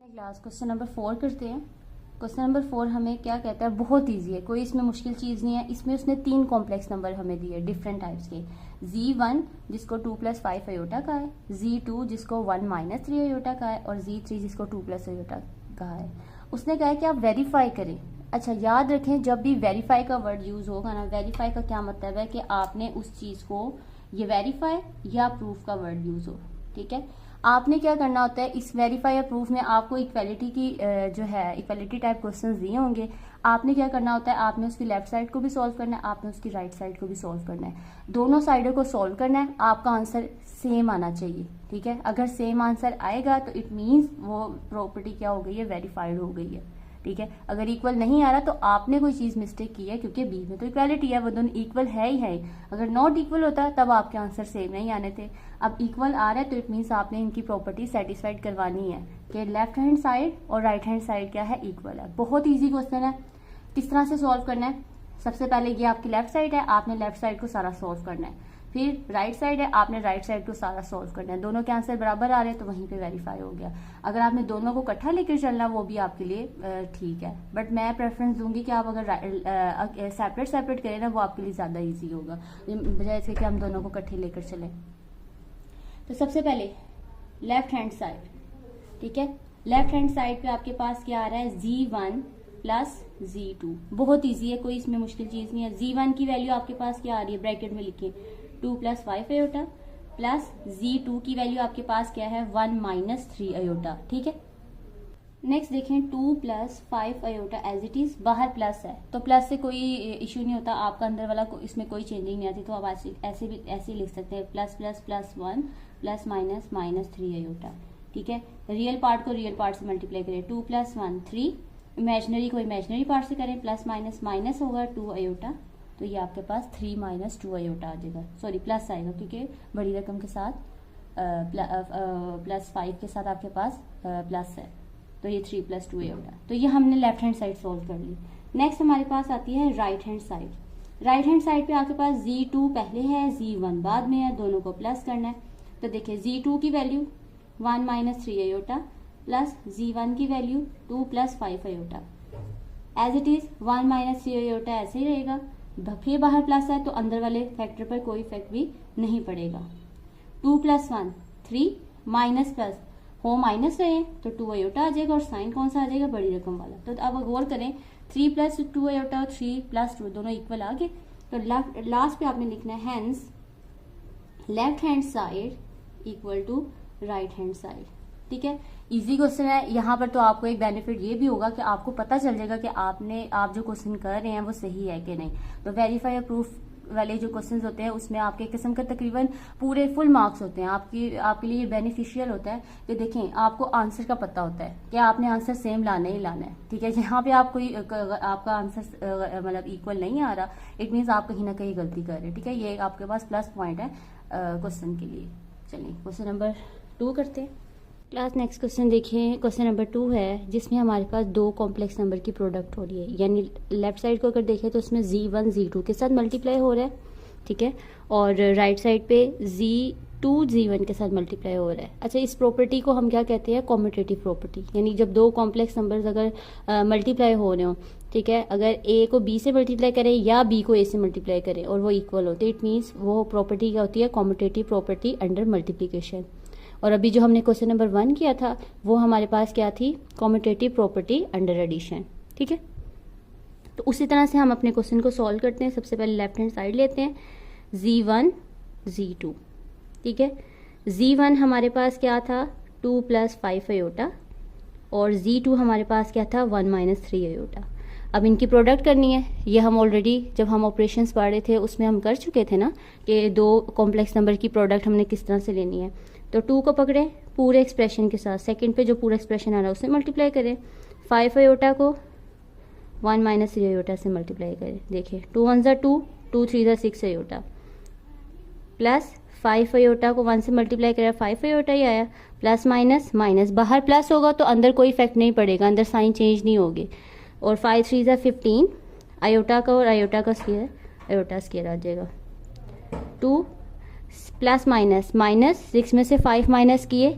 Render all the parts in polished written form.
Class question number 4 करते हैं। Question number 4 हमें क्या कहता है, बहुत इजी है, कोई इसमें मुश्किल चीज़ नहीं है। इसमें उसने 3 कॉम्प्लेक्स नंबर हमें दिए डिफरेंट टाइप्स के। Z1 जिसको 2 + 5 अयोटा का है, Z2 जिसको 1 - 3 अयोटा का है और Z3 जिसको 2 + अयोटा का है। उसने कहा है कि आप वेरीफाई करें। अच्छा, याद रखें जब भी वेरीफाई का वर्ड यूज होगा ना, वेरीफाई का क्या मतलब है कि आपने उस चीज़ को, ये वेरीफाई या प्रूफ का वर्ड यूज हो, ठीक है। आपने क्या करना होता है, इस वेरीफाई या प्रूफ में आपको इक्वालिटी की जो है इक्वालिटी टाइप क्वेश्चंस दिए होंगे। आपने क्या करना होता है, आपने उसकी लेफ्ट साइड को भी सॉल्व करना है, आपने उसकी राइट साइड को भी सॉल्व करना है। दोनों साइडों को सॉल्व करना है, आपका आंसर सेम आना चाहिए, ठीक है। अगर सेम आंसर आएगा तो इट मीन्स वो प्रॉपर्टी क्या हो गई है, वेरीफाइड हो गई है, ठीक है। अगर इक्वल नहीं आ रहा तो आपने कोई चीज मिस्टेक की है, क्योंकि बी में तो इक्वालिटी है, वो दोनों इक्वल है ही है। अगर नॉट इक्वल होता तब आपके आंसर सेम नहीं आने थे। अब इक्वल आ रहा है तो इट मीन्स आपने इनकी प्रॉपर्टी सेटिस्फाइड करवानी है कि लेफ्ट हैंड साइड और राइट हैंड साइड क्या है, इक्वल है। बहुत ईजी क्वेश्चन है। किस तरह से सॉल्व करना है, सबसे पहले ये आपकी लेफ्ट साइड है, आपने लेफ्ट साइड को सारा सॉल्व करना है। फिर राइट साइड है, आपने राइट साइड को सारा सॉल्व करना है। दोनों के आंसर बराबर आ रहे हैं तो वहीं पे वेरीफाई हो गया। अगर आपने दोनों को इकट्ठा लेकर चलना वो भी आपके लिए ठीक है, बट मैं प्रेफरेंस दूंगी कि आप अगर सेपरेट सेपरेट करें ना, वो आपके लिए ज्यादा इजी होगा बजाय इसके कि हम दोनों को इकट्ठे लेकर चलें। तो सबसे पहले लेफ्ट हैंड साइड, ठीक है। लेफ्ट हैंड साइड पे आपके पास क्या आ रहा है, Z1 + Z2। बहुत इजी है, कोई इसमें मुश्किल चीज नहीं है। Z1 की वैल्यू आपके पास क्या आ रही है, ब्रैकेट में लिखिए 2 + 5 अयोटा, प्लस Z2 की वैल्यू आपके पास क्या है, 1 - 3 अयोटा, ठीक है। नेक्स्ट देखें 2 + 5 अयोटा एज इट इज, बाहर प्लस है तो प्लस से कोई इश्यू नहीं होता, आपका अंदर वाला इसमें कोई चेंजिंग नहीं आती, तो आप ऐसे भी ऐसे लिख सकते हैं +++1 ± -3 अयोटा, ठीक है। रियल पार्ट को रियल पार्ट से मल्टीप्लाई करें, 2 + 1 3, इमेजिनरी को इमेजिनरी पार्ट से करें, प्लस माइनस माइनस होगा 2 अयोटा, तो ये आपके पास 3 - 2 अयोटा आ जाएगा, सॉरी प्लस आएगा क्योंकि बड़ी रकम के साथ +5 के साथ आपके पास प्लस है, तो ये 3 + 2 अयोटा। तो ये हमने लेफ्ट हैंड साइड सॉल्व कर ली। नेक्स्ट हमारे पास आती है right hand side. Right hand side पे आपके पास Z2 पहले है, Z1 बाद में है, दोनों को प्लस करना है। तो देखिए Z2 की वैल्यू 1 - 3 अयोटा प्लस Z1 की value 2 + 5 iota as it is, 1 - 3 iota ऐसे ही रहेगा। फिर बाहर प्लस है तो अंदर वाले फैक्टर पर कोई इफेक्ट भी नहीं पड़ेगा। 2 + 1 3, माइनस प्लस हो माइनस रहे तो 2 अयोटा आ जाएगा और साइन कौन सा आ जाएगा, बड़ी रकम वाला। तो अब गौर करें 3 + 2 अयोटा और 3 + 2 दोनों इक्वल आ गए। तो लास्ट पे आपने लिखना है hence left hand side equal to right hand side, ठीक है। इजी क्वेश्चन है। यहाँ पर तो आपको एक बेनिफिट ये भी होगा कि आपको पता चल जाएगा कि आप जो क्वेश्चन कर रहे हैं वो सही है कि नहीं। तो वेरीफाई या प्रूफ वाले जो क्वेश्चंस होते हैं उसमें आपके किस्म का तकरीबन पूरे फुल मार्क्स होते हैं। आपके लिए बेनिफिशियल होता है कि देखें आपको आंसर का पता होता है कि आपने आंसर सेम लाना ही लाना है, ठीक है। यहाँ पे आप कोई आपका आंसर मतलब इक्वल नहीं आ रहा, इट मीन्स आप कहीं ना कहीं गलती कर रहे हैं, ठीक है। ये आपके पास प्लस पॉइंट है क्वेश्चन के लिए। चलिए क्वेश्चन नंबर 2 करते हैं। क्लास नेक्स्ट क्वेश्चन देखिए, क्वेश्चन नंबर 2 है जिसमें हमारे पास 2 कॉम्प्लेक्स नंबर की प्रोडक्ट हो रही है। यानी लेफ्ट साइड को अगर देखें तो उसमें Z1 Z2 के साथ मल्टीप्लाई हो रहा है, ठीक है, और राइट साइड पे Z2 Z1 के साथ मल्टीप्लाई हो रहा है। अच्छा, इस प्रॉपर्टी को हम क्या कहते हैं, कॉम्यूटेटिव प्रॉपर्टी। यानी जब 2 कॉम्प्लेक्स नंबर्स अगर मल्टीप्लाई हो रहे हो, ठीक है, अगर A को B से मल्टीप्लाई करें या B को A से मल्टीप्लाई करें और वो इक्वल होते, इट मीन्स वो प्रॉपर्टी क्या होती है, कॉम्यूटेटिव प्रॉपर्टी अंडर मल्टीप्लीकेशन। और अभी जो हमने क्वेश्चन नंबर 1 किया था वो हमारे पास क्या थी, कॉम्यूटेटिव प्रॉपर्टी अंडर एडिशन, ठीक है। तो उसी तरह से हम अपने क्वेश्चन को सॉल्व करते हैं। सबसे पहले लेफ्ट हैंड साइड लेते हैं, Z1 Z2, ठीक है। Z1 हमारे पास क्या था, 2 + 5 अयोटा, और Z2 हमारे पास क्या था, 1 - 3 अयोटा। अब इनकी प्रोडक्ट करनी है। ये हम ऑलरेडी जब हम ऑपरेशंस पढ़ रहे थे उसमें हम कर चुके थे ना कि 2 कॉम्प्लेक्स नंबर की प्रोडक्ट हमने किस तरह से लेनी है। तो 2 को पकड़े पूरे एक्सप्रेशन के साथ, सेकंड पे जो पूरा एक्सप्रेशन आ रहा है उससे मल्टीप्लाई करें। 5 अयोटा को 1 - 3 अयोटा से मल्टीप्लाई करें। देखिए 2 1 ज़ा 2, 2 3 ज़ा 6 अयोटा, प्लस 5 अयोटा को 1 से मल्टीप्लाई करें, 5 अयोटा ही आया, प्लस माइनस माइनस, बाहर प्लस होगा तो अंदर कोई इफेक्ट नहीं पड़ेगा, अंदर साइन चेंज नहीं होगी। और 5 3 ज़ा 15 अयोटा का और अयोटा का स्क्वायर, अयोटा स्क्वायर आ जाएगा। 2 प्लस माइनस माइनस 6 में से 5 माइनस किए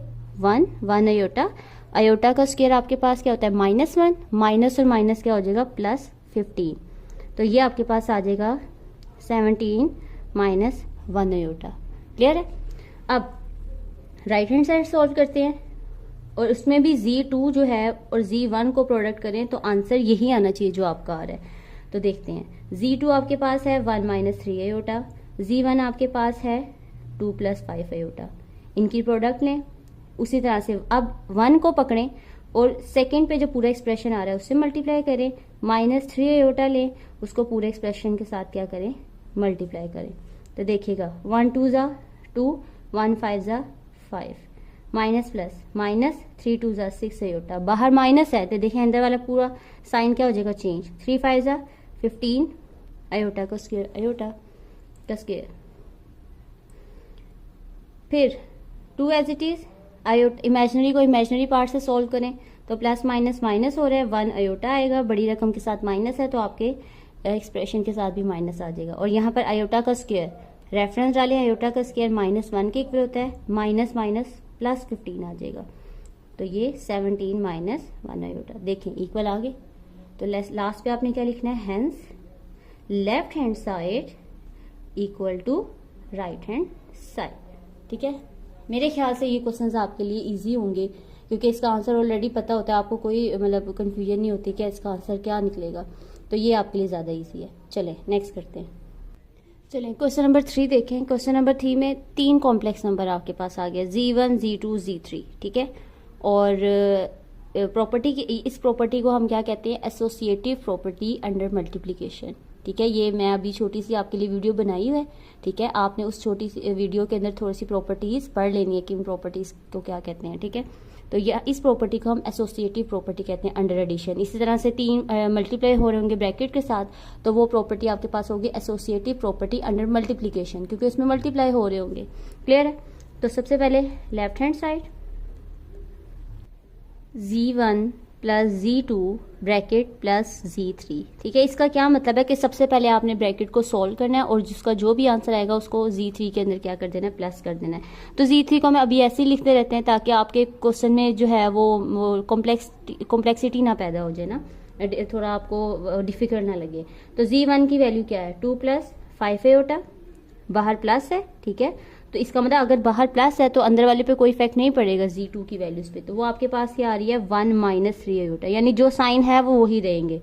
1 1 अयोटा, अयोटा का स्क्वायर आपके पास क्या होता है -1, माइनस और माइनस क्या हो जाएगा +15, तो ये आपके पास आ जाएगा 17 माइनस 1 अयोटा। क्लियर है। अब राइट हैंड साइड सॉल्व करते हैं और उसमें भी Z2 जो है और Z1 को प्रोडक्ट करें तो आंसर यही आना चाहिए जो आपका आ रहा है। तो देखते हैं, Z2 आपके पास है 1 माइनस 3 अयोटा, Z1 आपके पास है 2 प्लस 5 अयोटा। इनकी प्रोडक्ट लें। उसी तरह से अब 1 को पकड़ें और सेकेंड पे जो पूरा एक्सप्रेशन आ रहा है उससे मल्टीप्लाई करें, -3 अयोटा लें, उसको पूरे एक्सप्रेशन के साथ क्या करें मल्टीप्लाई करें। तो देखिएगा 1 2 ज़ा 2, 1 5 ज़ा 5, माइनस प्लस माइनस 3 2 ज़ा 6 अयोटा, बाहर माइनस है तो देखिए अंदर वाला पूरा साइन क्या हो जाएगा चेंज, 3 5 ज़ा 15 अयोटा का स्क्वायर, अयोटा का स्क्वायर। फिर 2 as it is, iota imaginary को इमेजिनरी पार्ट से सॉल्व करें तो प्लस माइनस माइनस हो रहा है, 1 अयोटा आएगा, बड़ी रकम के साथ माइनस है तो आपके एक्सप्रेशन के साथ भी माइनस आ जाएगा। और यहाँ पर अयोटा का स्क्वायर रेफरेंस डालें, अयोटा का स्क्वायर -1 के इक्वल होता है, माइनस माइनस प्लस 15 आ जाएगा, तो ये 17 माइनस 1 अयोटा। देखें इक्वल आ गए। तो लास्ट पे आपने क्या लिखना है, hence left hand side equal to right hand side. ठीक है, मेरे ख्याल से ये क्वेश्चंस आपके लिए इजी होंगे क्योंकि इसका आंसर ऑलरेडी पता होता है, आपको कोई मतलब कंफ्यूजन नहीं होती कि इसका आंसर क्या निकलेगा, तो ये आपके लिए ज़्यादा इजी है। चलें नेक्स्ट करते हैं। चलें क्वेश्चन नंबर 3 देखें। क्वेश्चन नंबर 3 में 3 कॉम्प्लेक्स नंबर आपके पास आ गया, Z1 Z2 Z3। ठीक है, और प्रॉपर्टी की इस प्रॉपर्टी को हम क्या कहते हैं, एसोसिएटिव प्रॉपर्टी अंडर मल्टीप्लिकेशन। ठीक है, ये मैं अभी छोटी सी आपके लिए वीडियो बनाई हुई है। ठीक है, आपने उस छोटी सी वीडियो के अंदर थोड़ी सी प्रॉपर्टीज पढ़ लेनी है कि इन प्रॉपर्टीज को क्या कहते हैं। ठीक है, तो ये इस प्रॉपर्टी को हम एसोसिएटिव प्रॉपर्टी कहते हैं अंडर एडिशन। इसी तरह से 3 मल्टीप्लाई हो रहे होंगे ब्रैकेट के साथ, तो वो प्रॉपर्टी आपके पास होगी एसोसिएटिव प्रॉपर्टी अंडर मल्टीप्लिकेशन, क्योंकि उसमें मल्टीप्लाई हो रहे होंगे। क्लियर है। तो सबसे पहले left hand side Z1 plus Z2 bracket plus Z3। ठीक है, इसका क्या मतलब है कि सबसे पहले आपने ब्रैकेट को सॉल्व करना है और जिसका जो भी आंसर आएगा उसको Z3 के अंदर क्या कर देना है, प्लस कर देना है। तो Z3 को हम अभी ऐसे ही लिखते रहते हैं ताकि आपके क्वेश्चन में जो है वो कॉम्प्लेक्सिटी ना पैदा हो जाए ना, थोड़ा आपको डिफिकल्ट ना लगे। तो Z1 की वैल्यू क्या है, 2 प्लस 5 अयोटा, बाहर प्लस है। ठीक है, तो इसका मतलब अगर बाहर प्लस है तो अंदर वाले पे कोई इफेक्ट नहीं पड़ेगा Z2 की वैल्यूज पे, तो वो आपके पास क्या आ रही है 1 माइनस 3 अयोटा, यानी जो साइन है वो वही रहेंगे,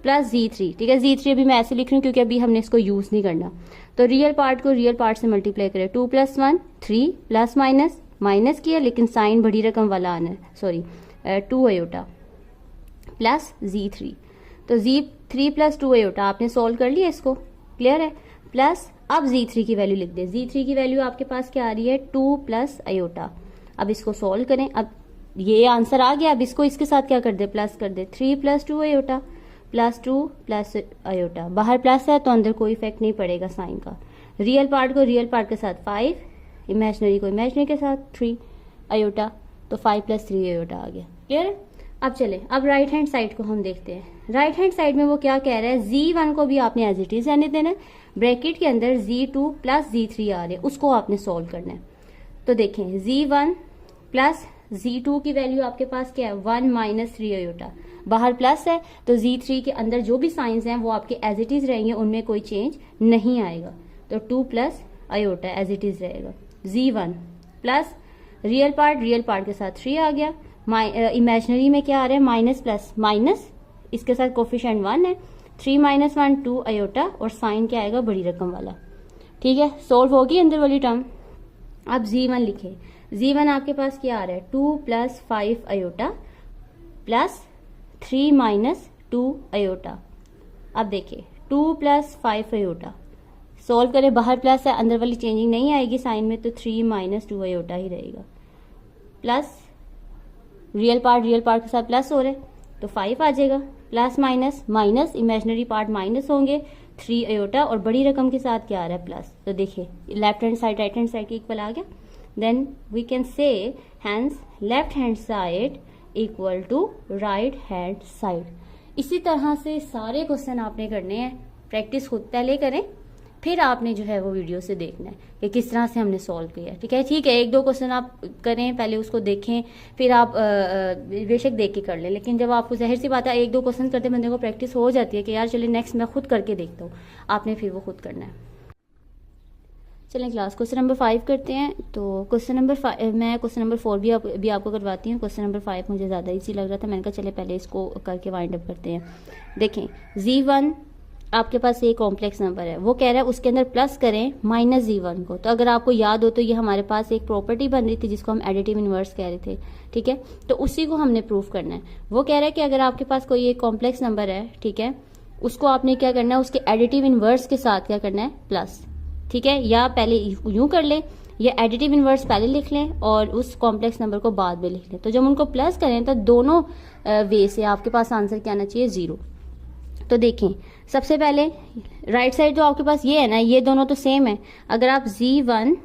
प्लस Z3। ठीक है, Z3 अभी मैं ऐसे लिख रही हूँ क्योंकि अभी हमने इसको यूज नहीं करना। तो रियल पार्ट को रियल पार्ट से मल्टीप्लाई करें, 2 प्लस 1 3, प्लस माइनस माइनस किया लेकिन साइन बड़ी रकम वाला आना है, सॉरी 2 अयोटा प्लस Z3। तो Z3 प्लस 2 अयोटा आपने सोल्व कर लिया इसको। क्लियर है। प्लस अब Z3 की वैल्यू लिख दें। Z3 की वैल्यू आपके पास क्या आ रही है, 2 प्लस अयोटा। अब इसको सॉल्व करें, अब ये आंसर आ गया, अब इसको इसके साथ क्या कर दे, प्लस कर दे, 3 plus 2 iota plus 2 plus iota, बाहर प्लस है तो अंदर कोई इफेक्ट नहीं पड़ेगा साइन का। रियल पार्ट को रियल पार्ट के साथ 5, इमेजिनरी को इमेजिनरी के साथ 3 अयोटा, तो 5 प्लस 3 अयोटा आ गया। क्लियर है। अब चले, अब राइट हैंड साइड को हम देखते हैं। राइट हैंड साइड में वो क्या कह रहा है, Z1 को भी आपने एज इट इज रहने देना है, ब्रैकेट के अंदर Z2 प्लस Z3 आ रहे हैं, उसको आपने सॉल्व करना है। तो देखें Z1 प्लस Z2 की वैल्यू आपके पास क्या है, 1 माइनस 3 अयोटा, बाहर प्लस है तो Z3 के अंदर जो भी साइंस हैं वो आपके एज इट इज रहेंगे, उनमें कोई चेंज नहीं आएगा, तो 2 plus iota as it is रहेगा। Z1 प्लस रियल पार्ट के साथ 3 आ गया, इमेजिनरी में क्या आ रहा है, माइनस प्लस माइनस, इसके साथ कोफिशिएंट 1 है, 3 माइनस 1 2 अयोटा, और साइन क्या आएगा, बड़ी रकम वाला। ठीक है, सोल्व होगी अंदर वाली टर्म। अब Z1 लिखे, Z1 आपके पास क्या आ रहा है, 2 plus 5 iota plus 3 minus 2 iota. अब देखिए 2 प्लस 5 अयोटा सोल्व करें, बाहर प्लस है, अंदर वाली चेंजिंग नहीं आएगी साइन में, तो 3 माइनस 2 अयोटा ही रहेगा, प्लस रियल पार्ट के साथ प्लस हो रहे तो 5 आ जाएगा, plus minus minus, imaginary part minus होंगे, 3 अयोटा, और बड़ी रकम के साथ क्या आ रहा है, प्लस। तो देखिए left hand side right hand side के इक्वल आ गया, then we can say hence left hand side equal to right hand side. इसी तरह से सारे क्वेश्चन आपने करने हैं, प्रैक्टिस खुद पहले करें, फिर आपने जो है वो वीडियो से देखना है कि किस तरह से हमने सॉल्व किया है। ठीक है, एक दो क्वेश्चन आप करें, पहले उसको देखें, फिर आप बेशक देख के कर लें, लेकिन जब आपको ज़ाहिर सी बात है एक दो क्वेश्चन करते बंदे को प्रैक्टिस हो जाती है कि यार चलिए नेक्स्ट मैं खुद करके देखता हूँ, आपने फिर वो खुद करना है। चलें क्लास क्वेश्चन नंबर 5 करते हैं। तो क्वेश्चन नंबर 5 मैं क्वेश्चन नंबर 4 भी आपको करवाती हूँ। क्वेश्चन नंबर 5 मुझे ज़्यादा इजी लग रहा था, मैंने कहा चले पहले इसको करके वाइंड अप करते हैं। देखें Z1 आपके पास एक कॉम्प्लेक्स नंबर है, वो कह रहा है उसके अंदर प्लस करें माइनस Z1 को। तो अगर आपको याद हो तो ये हमारे पास एक प्रॉपर्टी बन रही थी जिसको हम एडिटिव इनवर्स कह रहे थे। ठीक है, तो उसी को हमने प्रूफ करना है। वो कह रहा है कि अगर आपके पास कोई एक कॉम्प्लेक्स नंबर है, ठीक है, उसको आपने क्या करना है, उसके एडिटिव इनवर्स के साथ क्या करना है, प्लस। ठीक है, या पहले यूं कर ले या एडिटिव इनवर्स पहले लिख लें और उस कॉम्प्लेक्स नंबर को बाद में लिख लें। तो जब उनको प्लस करें तो दोनों वे से आपके पास आंसर क्या आना चाहिए, 0। तो देखें सबसे पहले राइट साइड जो आपके पास ये है ना, ये दोनों तो सेम है। अगर आप Z1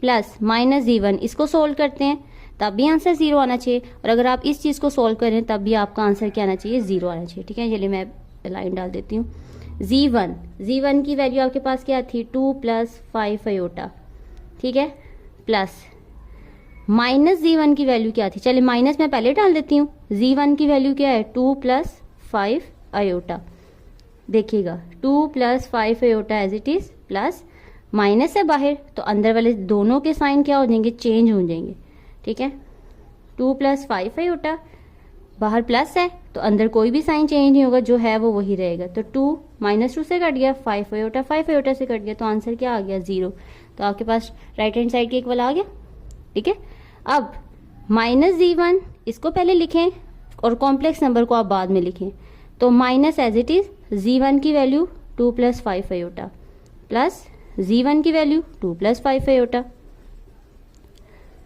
प्लस माइनस Z1 इसको सोल्व करते हैं तब भी आंसर 0 आना चाहिए, और अगर आप इस चीज को सोल्व करें तब भी आपका आंसर क्या आना चाहिए, 0 आना चाहिए। ठीक है, चलिए मैं लाइन डाल देती हूँ। Z1 की वैल्यू आपके पास क्या थी, 2 प्लस 5 आयोटा। ठीक है, प्लस माइनस Z1 की वैल्यू क्या थी, चलिए माइनस मैं पहले डाल देती हूँ। Z1 की वैल्यू क्या है, 2 प्लस 5 आयोटा। देखिएगा 2 plus 5 iota as it is, plus minus है बाहर तो अंदर वाले दोनों के साइन क्या हो जाएंगे, चेंज हो जाएंगे। ठीक है, 2 प्लस 5 आयोटा, बाहर प्लस है तो अंदर कोई भी साइन चेंज नहीं होगा, जो है वो वही रहेगा। तो 2 माइनस 2 से कट गया, 5 आयोटा से कट गया, तो आंसर क्या आ गया, 0। तो आपके पास राइट हैंड साइड के इक्वल आ गया। ठीक है, अब माइनस Z1 इसको पहले लिखें और कॉम्प्लेक्स नंबर को आप बाद में लिखें। तो minus as it is Z1 की value 2 plus 5 iota, plus Z1 की वैल्यू 2 प्लस 5 आयोटा।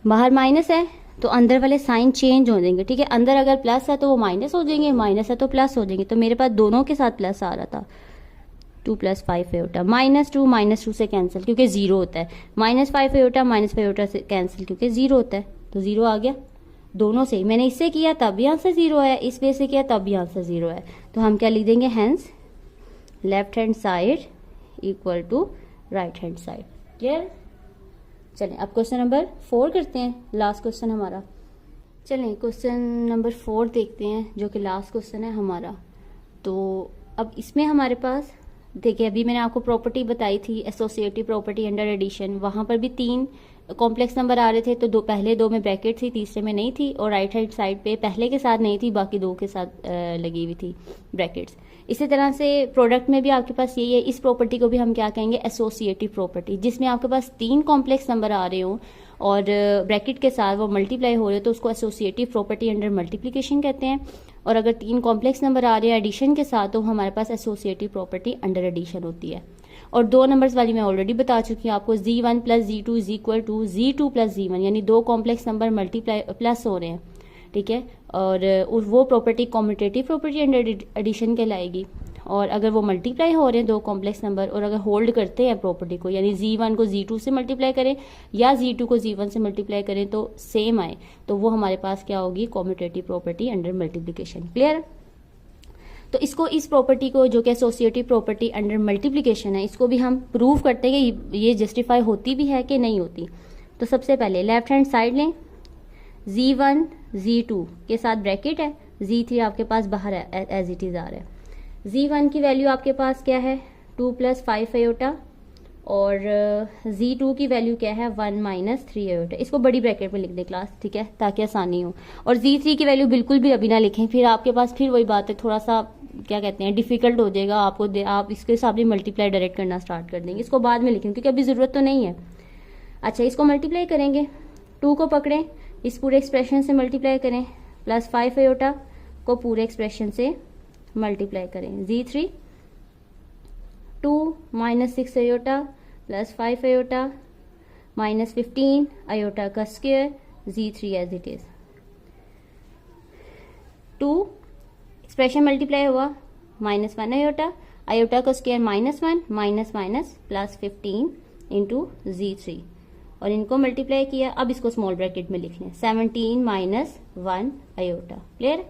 बाहर माइनस है तो अंदर वाले साइन चेंज हो जाएंगे। ठीक है, अंदर अगर प्लस है तो वो माइनस हो जाएंगे, माइनस है तो प्लस हो जाएंगे। तो मेरे पास दोनों के साथ प्लस आ रहा था, 2 प्लस 5 आयोटा, माइनस टू से कैंसिल क्योंकि 0 होता है, माइनस 5 आयोटा से कैंसिल क्योंकि 0 होता है, तो 0 आ गया दोनों से। मैंने इससे किया तब भी आंसर 0 है, इस वे से किया तब भी आंसर 0 है। तो हम क्या लिख देंगे, hence left hand side equal to right hand side. Clear. चलें अब क्वेश्चन नंबर 4 करते हैं, लास्ट क्वेश्चन हमारा। चलें क्वेश्चन नंबर 4 देखते हैं जो कि लास्ट क्वेश्चन है हमारा। तो अब इसमें हमारे पास देखिए, अभी मैंने आपको प्रॉपर्टी बताई थी एसोसिएटिव प्रॉपर्टी अंडर एडिशन, वहां पर भी 3 कॉम्प्लेक्स नंबर आ रहे थे। तो पहले 2 में ब्रैकेट थी, तीसरे में नहीं थी, और राइट हैंड साइड पे पहले के साथ नहीं थी, बाकी 2 के साथ लगी हुई थी ब्रैकेट्स। इसी तरह से प्रोडक्ट में भी आपके पास यही है। इस प्रॉपर्टी को भी हम क्या कहेंगे, एसोसिएटिव प्रॉपर्टी, जिसमें आपके पास 3 कॉम्प्लेक्स नंबर आ रहे हो और ब्रैकेट के साथ वो मल्टीप्लाई हो रहे हो, तो उसको एसोसिएटिव प्रॉपर्टी अंडर मल्टीप्लिकेशन कहते हैं। और अगर 3 कॉम्प्लेक्स नंबर आ रहे हैं एडिशन के साथ, तो हमारे पास एसोसिएटिव प्रॉपर्टी अंडर एडिशन होती है। और 2 नंबर्स वाली मैं ऑलरेडी बता चुकी हूँ आपको, Z1 plus Z2 is equal to Z2 plus Z1, यानी 2 कॉम्प्लेक्स नंबर मल्टीप्लाई प्लस हो रहे हैं। ठीक है, और वो property commutative property under addition कहलाएगी। और अगर वो मल्टीप्लाई हो रहे हैं 2 कॉम्प्लेक्स नंबर, और अगर होल्ड करते हैं प्रॉपर्टी को, यानी Z1 को Z2 से मल्टीप्लाई करें या Z2 को Z1 से मल्टीप्लाई करें तो सेम आए, तो वो हमारे पास क्या होगी, commutative property under multiplication. Clear. तो इसको, इस प्रॉपर्टी को जो कि एसोसिएटिव प्रॉपर्टी अंडर मल्टीप्लिकेशन है, इसको भी हम प्रूव करते हैं कि ये जस्टिफाई होती भी है कि नहीं होती। तो सबसे पहले लेफ्ट हैंड साइड लें, Z1 Z2 के साथ ब्रैकेट है, Z3 आपके पास बाहर है एज इट इज आ रहा है। Z1 की वैल्यू आपके पास क्या है, 2 प्लस 5 आयोटा, और Z2 की वैल्यू क्या है, 1 माइनस 3 आयोटा। इसको बड़ी ब्रैकेट में लिख दें क्लास, ठीक है, ताकि आसानी हो। और Z3 की वैल्यू बिल्कुल भी अभी ना लिखें, फिर आपके पास फिर वही बात है, थोड़ा सा क्या कहते हैं, डिफिकल्ट हो जाएगा आपको, आप इसके सामने मल्टीप्लाई डायरेक्ट करना स्टार्ट कर देंगे। इसको बाद में लिखें क्योंकि अभी जरूरत तो नहीं है। अच्छा, इसको मल्टीप्लाई करेंगे, 2 को पकड़ें, इस पूरे एक्सप्रेशन से मल्टीप्लाई करें, प्लस 5 आयोटा को पूरे एक्सप्रेशन से मल्टीप्लाई करें। Z3 2 minus 6 iota plus 5 iota minus 15 iota का square, Z3 as it is. 2 expression multiply हुआ, माइनस 1 आयोटा, आयोटा का square minus 1 minus minus plus 15 into Z3, और इनको मल्टीप्लाई किया। अब इसको स्मॉल ब्रैकेट में लिख लें, 17 माइनस 1 आयोटा। क्लियर।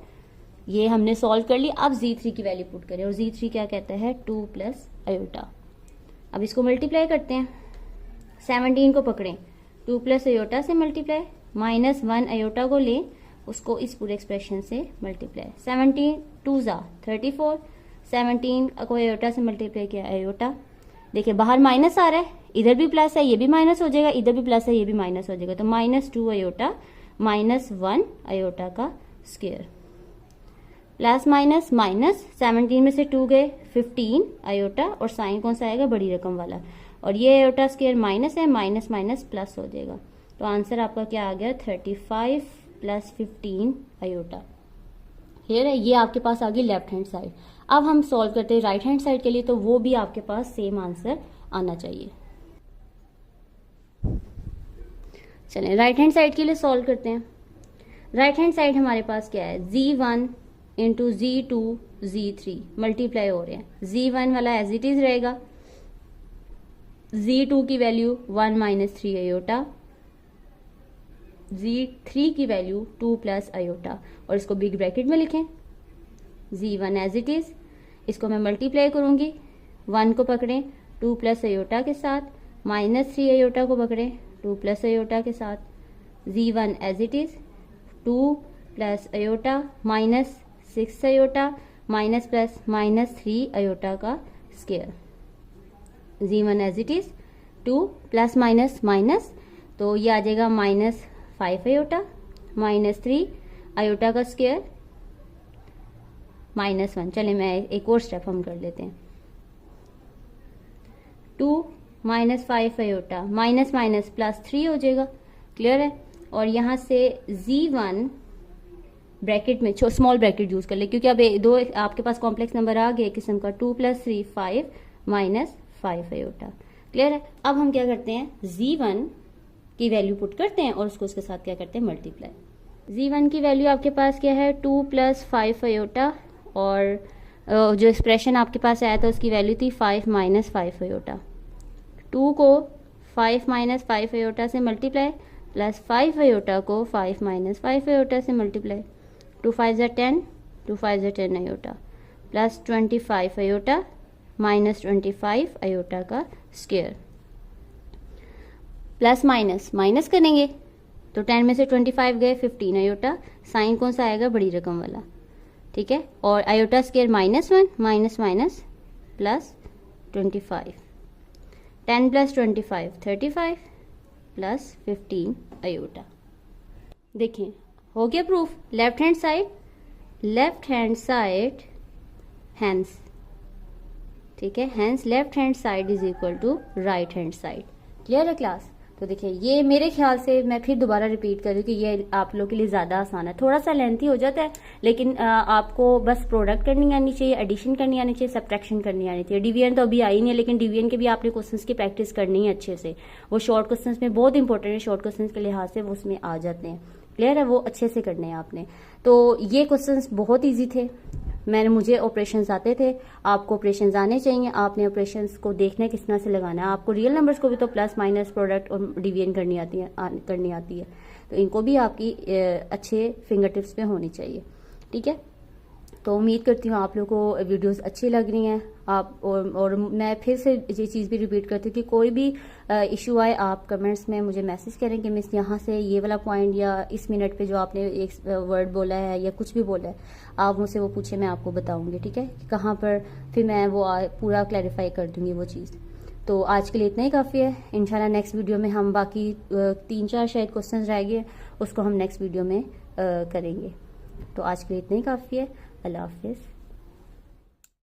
ये हमने सॉल्व कर लिया। अब Z3 की वैल्यू पुट करें, और Z3 क्या कहता है, 2 प्लस आयोटा। अब इसको मल्टीप्लाई करते हैं, 17 को पकड़ें, 2 प्लस अयोटा से मल्टीप्लाई, माइनस 1 अयोटा को लें, उसको इस पूरे एक्सप्रेशन से मल्टीप्लाई, 17 2 ज़ा 34, 17 को अयोटा से मल्टीप्लाई किया अयोटा, देखिए बाहर माइनस आ रहा है, इधर भी प्लस है ये भी माइनस हो जाएगा, इधर भी प्लस है ये भी माइनस हो जाएगा, तो -2 अयोटा माइनस 1 अयोटा का स्क्वायर, प्लस माइनस माइनस, 17 में से 2 गए, 15 अयोटा, और साइन कौन सा आएगा, बड़ी रकम वाला, और ये अयोटा स्क्वायर माइनस है, माइनस माइनस प्लस हो जाएगा, तो आंसर आपका क्या आ गया, 35 प्लस 15 अयोटा। क्लियर है, ये आपके पास आ गई लेफ्ट हैंड साइड। अब हम सॉल्व करते हैं राइट हैंड साइड के लिए, तो वो भी आपके पास सेम आंसर आना चाहिए। चलें राइट हैंड साइड के लिए सॉल्व करते हैं। राइट हैंड साइड हमारे पास क्या है, Z1 into Z2 Z3 multiply हो रहे हैं, Z1 वाला एज इट इज रहेगा, Z2 की वैल्यू 1 माइनस 3 अयोटा, Z3 की वैल्यू 2 प्लस अयोटा, और इसको बिग ब्रैकेट में लिखें, Z1 एज इट इज, इसको मैं मल्टीप्लाई करूंगी, 1 को पकड़ें 2 प्लस अयोटा के साथ, माइनस 3 अयोटा को पकड़ें 2 प्लस अयोटा के साथ, Z1 as it is, 2 plus iota minus 6 iota minus plus minus 3 iota का square, Z1 as it is, 2 plus minus minus, तो ये आ जाएगा -5 अयोटा माइनस 3 अयोटा का स्क्वायर -1। चले मैं एक और स्टेप हम कर लेते हैं, 2 minus 5 iota minus minus plus 3 हो जाएगा। क्लियर है, और यहाँ से Z1 ब्रैकेट में स्मॉल ब्रैकेट यूज कर ले, क्योंकि अब दो आपके पास कॉम्प्लेक्स नंबर आ गए किस्म का, 2 प्लस 3 5 माइनस 5 अयोटा। क्लियर है, अब हम क्या करते हैं, Z1 की वैल्यू पुट करते हैं और उसको उसके साथ क्या करते हैं, मल्टीप्लाई। Z1 की वैल्यू आपके पास क्या है, 2 प्लस 5 अयोटा, और जो एक्सप्रेशन आपके पास आया था उसकी वैल्यू थी 5 माइनस 5 अयोटा, 2 को 5 माइनस 5 अयोटा से मल्टीप्लाई, प्लस 5 अयोटा को 5 माइनस 5 अयोटा से मल्टीप्लाई, 2 5 ज़ा 10, 2 5 ज़ा 10 iota, plus 25 iota minus 25 iota का स्क्वायर, प्लस माइनस माइनस करेंगे तो 10 में से 25 गए, 15 अयोटा, साइन कौन सा आएगा, बड़ी रकम वाला, ठीक है, और iota square -1 minus minus plus 25, 10 plus 25 35 plus 15 iota. देखिए हो गया proof, left hand side hence, ठीक है, hence left hand side is equal to right hand side. Clear है क्लास, तो देखिए ये मेरे ख्याल से मैं फिर दोबारा रिपीट कर रही हूँ कि ये आप लोगों के लिए ज़्यादा आसान है, थोड़ा सा लेंथी हो जाता है, लेकिन आपको बस प्रोडक्ट करनी आनी चाहिए, एडिशन करनी आनी चाहिए, सब्ट्रैक्शन करनी आनी चाहिए। डिवीजन तो अभी आई नहीं है, लेकिन डिवीजन के भी आपने क्वेश्चंस की प्रैक्टिस करनी है अच्छे से, वो शॉर्ट क्वेश्चंस में बहुत इंपॉर्टेंट है, शॉर्ट क्वेश्चंस के लिहाज से वो उसमें आ जाते हैं। क्लियर है, वो अच्छे से करने हैं आपने। तो ये क्वेश्चंस बहुत ईजी थे, मुझे ऑपरेशंस आते थे, आपको ऑपरेशंस आने चाहिए, आपने ऑपरेशंस को देखना किस तरह से लगाना है। आपको रियल नंबर्स को भी तो प्लस माइनस प्रोडक्ट और डिवीजन करनी आती है, तो इनको भी आपकी अच्छे फिंगर टिप्स पे होनी चाहिए। ठीक है, तो उम्मीद करती हूँ आप लोगों को वीडियोस अच्छी लग रही हैं। आप और मैं फिर से ये चीज़ भी रिपीट करती हूँ कि कोई भी इशू आए आप कमेंट्स में मुझे मैसेज करें कि मिस यहाँ से ये वाला पॉइंट या इस मिनट पे जो आपने एक वर्ड बोला है या कुछ भी बोला है, आप मुझसे वो पूछे, मैं आपको बताऊँगी। ठीक है, कि कहाँ पर फिर मैं वो पूरा क्लैरिफाई कर दूँगी वो चीज़। तो आज के लिए इतना ही काफ़ी है। इंशाल्लाह नेक्स्ट वीडियो में हम बाकी 3-4 शायद क्वेश्चन रह गए, उसको हम नेक्स्ट वीडियो में करेंगे। तो आज के लिए इतना ही काफ़ी है। अल्लाह हाफिज़।